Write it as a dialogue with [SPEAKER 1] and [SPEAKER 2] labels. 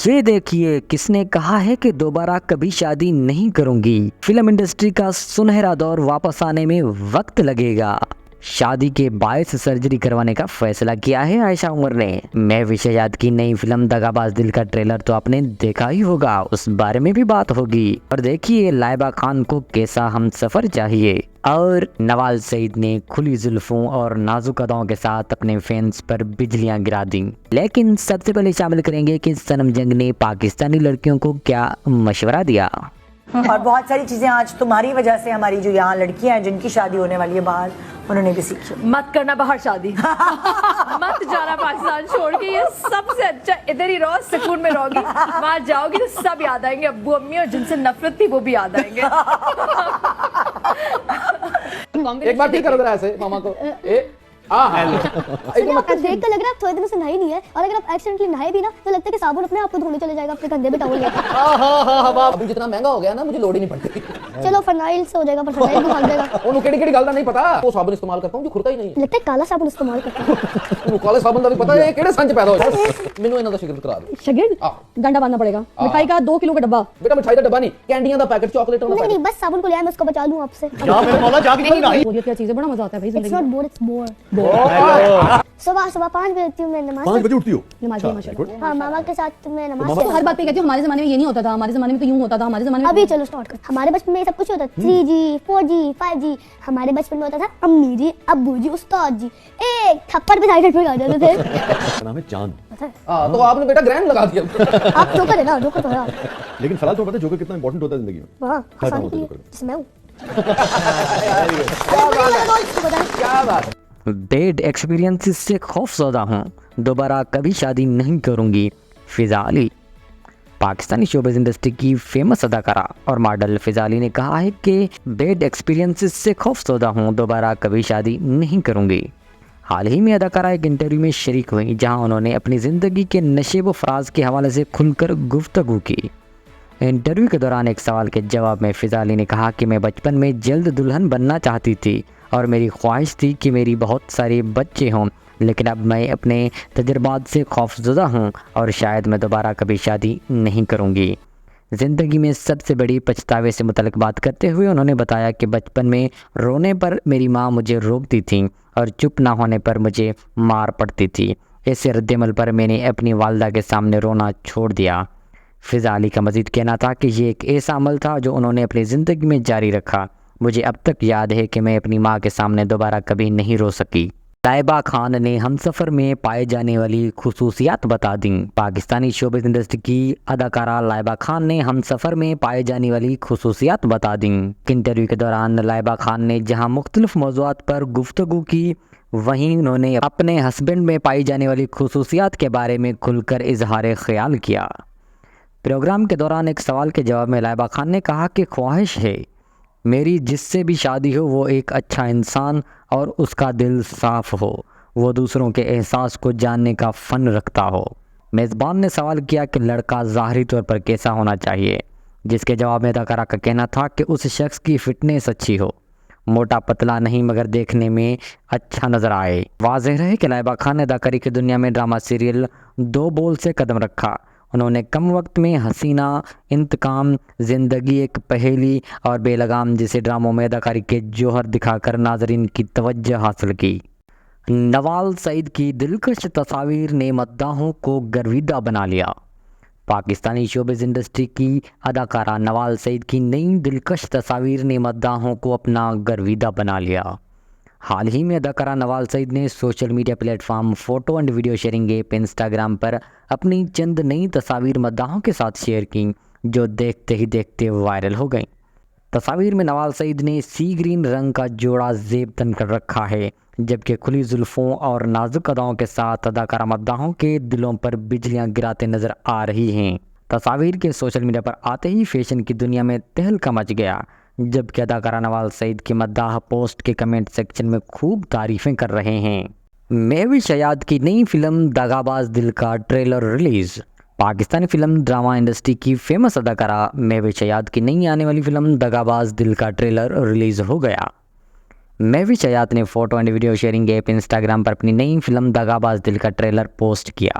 [SPEAKER 1] یہ دیکھیے کس نے کہا ہے کہ دوبارہ کبھی شادی نہیں کروں گی، فلم انڈسٹری کا سنہرا دور واپس آنے میں وقت لگے گا، شادی کے باعث سرجری کروانے کا فیصلہ کیا ہے عائشہ عمر نے۔ مہوش شیاد کی نئی فلم دغا باز دل کا ٹریلر تو آپ نے دیکھا ہی ہوگا، اس بارے میں بھی بات ہوگی۔ اور دیکھیے لائبہ خان کو کیسا ہم سفر چاہیے، اور نواز سعید نے کھلی زلفوں اور نازک اداؤں کے ساتھ اپنے فینس پر بجلیاں گرا دیں۔ لیکن سب سے پہلے شامل کریں گے کہ صنم جنگ نے پاکستانی لڑکیوں کو کیا مشورہ دیا۔
[SPEAKER 2] اور بہت ساری چیزیں آج تمہاری وجہ سے ہماری جو یہاں لڑکیاں ہیں جن کی شادی ہونے والی ہے باہر، انہوں نے بھی سیکھی۔
[SPEAKER 3] مت کرنا باہر شادی، مت جانا پاکستان چھوڑ کے، یہ سب سے اچھا ادھر ہی رہو، سکون میں رہو گی، وہاں جاؤ گی تو سب یاد آئیں گے، ابو امی اور جن سے نفرت تھی وہ بھی یاد آئیں گے۔
[SPEAKER 4] ایک بار ٹھیک کرو ذرا ایسے ماما کو،
[SPEAKER 5] دیکھ کر لگ رہا ہے آپ تھوڑے دنوں سے نہائے نہیں ہے، اور اگر آپ ایکسیڈنٹلی نہائے بھی نا تو لگتا ہے کہ صابن اپنے آپ کو دھونے چلے جائے گا اپنے کندھے پہ ٹاول لے کے۔
[SPEAKER 4] ابھی جتنا مہنگا ہو گیا نا مجھے لوڑ ہی نہیں پڑتی۔
[SPEAKER 5] چلو فرنائل سے ہو جائے گا، پر فرنائل بھی بھاگ جائے گا۔
[SPEAKER 4] انہوں کیڑی کیڑی گل دا نہیں پتا، وہ صابن استعمال کرتا ہوں جو کھرتا ہی نہیں۔
[SPEAKER 5] لگتا ہے کالا صابن استعمال کرتا ہے۔
[SPEAKER 4] انہوں کالے صابن دا بھی پتا ہے کیڑے سنچ پیدا ہو جائے۔ مینوں انہاں دا شاگرد کرا دو۔
[SPEAKER 3] شاگرد ڈنڈا باندھنا پڑے گا، مٹھائی کا 2 کلو کا ڈبہ۔
[SPEAKER 4] بیٹا مٹھائی دا ڈبہ نہیں، کینڈیاں دا پیکٹ، چاکلیٹ دا
[SPEAKER 5] نہیں بس صابن کو لے آیا، میں اس کو بچا لوں آپ سے۔
[SPEAKER 6] جا میرے مولا جا کے نکل گئی۔
[SPEAKER 3] کیا چیز ہے، بڑا مزہ آتا ہے بھائی
[SPEAKER 5] It's
[SPEAKER 3] زندگی
[SPEAKER 5] not
[SPEAKER 3] میں۔
[SPEAKER 5] bored, it's more۔ صبح 5 بجے اٹھتی ہوں میں نماز
[SPEAKER 6] 5 بجے اٹھتی ہو؟
[SPEAKER 3] نمازی ہیں ماشاءاللہ۔
[SPEAKER 5] ہاں ماما کے ساتھ میں نماز
[SPEAKER 3] تو ہر بات پہ کہتی ہوں ہمارے زمانے میں یہ نہیں ہوتا تھا، ہمارے زمانے میں تو یوں ہوتا تھا، ہمارے زمانے میں
[SPEAKER 5] ابھی چلو سٹارٹ کرتے۔ ہمارے بچپن میں یہ سب کچھ ہوتا تھا، 3G 4G 5G۔ ہمارے بچپن میں ہوتا تھا امی جی ابو جی استاد جی، ایک تھپڑ پہ سائڈ پہ آ جاتے تھے۔
[SPEAKER 6] نام ہے چاند۔
[SPEAKER 4] تو آپ نے بیٹا گرینڈ لگا دیا۔
[SPEAKER 5] آپ جوکر ہے نا، جوکر تو ہے آپ۔
[SPEAKER 6] لیکن فی الحال تو پتہ ہے جوکر کتنا امپورٹنٹ ہوتا ہے زندگی میں۔
[SPEAKER 5] ہاں
[SPEAKER 6] ہر کام
[SPEAKER 5] آسانی
[SPEAKER 6] ہوتا
[SPEAKER 5] کے
[SPEAKER 6] ہے
[SPEAKER 5] لیے
[SPEAKER 6] جوکر۔
[SPEAKER 5] جس میں ہوں۔
[SPEAKER 4] کیا بات ہے۔
[SPEAKER 1] بیڈ ایکسپیرینس سے خوف زدہ ہوں، دوبارہ کبھی شادی نہیں کروں گی، فضا علی۔ پاکستانی شوبز انڈسٹری کی فیمس اداکارہ اور ماڈل فضا علی نے کہا ہے کہ بیڈ ایکسپیرینس سے خوف زدہ ہوں، دوبارہ کبھی شادی نہیں کروں گی۔ حال ہی میں اداکارہ ایک انٹرویو میں شریک ہوئی جہاں انہوں نے اپنی زندگی کے نشیب و فراز کے حوالے سے کھل کر گفتگو کی۔ انٹرویو کے دوران ایک سوال کے جواب میں فضا علی نے کہا کہ میں بچپن میں جلد دلہن بننا چاہتی تھی اور میری خواہش تھی کہ میری بہت سارے بچے ہوں، لیکن اب میں اپنے تجربات سے خوف زدہ ہوں اور شاید میں دوبارہ کبھی شادی نہیں کروں گی۔ زندگی میں سب سے بڑی پچھتاوے سے متعلق بات کرتے ہوئے انہوں نے بتایا کہ بچپن میں رونے پر میری ماں مجھے روکتی تھیں اور چپ نہ ہونے پر مجھے مار پڑتی تھی، اس رد عمل پر میں نے اپنی والدہ کے سامنے رونا چھوڑ دیا۔ فضا علی کا مزید کہنا تھا کہ یہ ایک ایسا عمل تھا جو انہوں نے اپنی زندگی میں جاری رکھا، مجھے اب تک یاد ہے کہ میں اپنی ماں کے سامنے دوبارہ کبھی نہیں رو سکی۔ لائبہ خان نے ہم سفر میں پائے جانے والی خصوصیات بتا دیں۔ پاکستانی شوبز انڈسٹری کی اداکارہ لائبہ خان نے ہم سفر میں پائے جانے والی خصوصیات بتا دیں۔ انٹرویو کے دوران لائبہ خان نے جہاں مختلف موضوعات پر گفتگو کی، وہیں انہوں نے اپنے ہسبینڈ میں پائی جانے والی خصوصیات کے بارے میں کھل کر اظہار خیال کیا۔ پروگرام کے دوران ایک سوال کے جواب میں لائبہ خان نے کہا کہ خواہش ہے میری جس سے بھی شادی ہو وہ ایک اچھا انسان اور اس کا دل صاف ہو، وہ دوسروں کے احساس کو جاننے کا فن رکھتا ہو۔ میزبان نے سوال کیا کہ لڑکا ظاہری طور پر کیسا ہونا چاہیے، جس کے جواب میں اداکارہ کا کہنا تھا کہ اس شخص کی فٹنس اچھی ہو، موٹا پتلا نہیں مگر دیکھنے میں اچھا نظر آئے۔ واضح رہے کہ لائبہ خان نے اداکاری کی دنیا میں ڈرامہ سیریل 2 بول سے قدم رکھا۔ انہوں نے کم وقت میں حسینہ، انتقام، زندگی ایک پہیلی اور بے لگام جیسے ڈراموں میں اداکاری کے جوہر دکھا کر ناظرین کی توجہ حاصل کی۔ نواز سعید کی دلکش تصاویر نے مداحوں کو گرویدہ بنا لیا۔ پاکستانی شوبز انڈسٹری کی اداکارہ نواز سعید کی نئی دلکش تصاویر نے مداحوں کو اپنا گرویدہ بنا لیا۔ حال ہی میں اداکارہ نواز سعید نے social media platform photo and video sharing app Instagram پر اپنی چند نئی تصاویر مداحوں کے ساتھ شیئر کیں جو دیکھتے ہی دیکھتے وائرل ہو گئیں۔ تصاویر میں نواز سعید نے سی گرین رنگ کا جوڑا زیب تن کر رکھا ہے، جبکہ کھلی زلفوں اور نازک اداؤں کے ساتھ اداکارہ مداحوں کے دلوں پر بجلیاں گراتے نظر آ رہی ہیں۔ تصاویر کے سوشل میڈیا پر آتے ہی فیشن کی دنیا میں تہلکہ مچ گیا، جبکہ اداکارہ نواز سعید کے مداح پوسٹ کے کمنٹ سیکشن میں خوب تعریفیں کر رہے ہیں۔ مہوش شیاد کی نئی فلم دغا باز دل کا trailer release. Pakistani film drama industry کی فیمس اداکارہ مہوش شیاد کی نئی آنے والی فلم دغا باز دل کا ٹریلر ریلیز ہو گیا۔ مہوش شیاد نے photo and video sharing app Instagram پر اپنی نئی فلم دغا باز دل کا ٹریلر پوسٹ کیا۔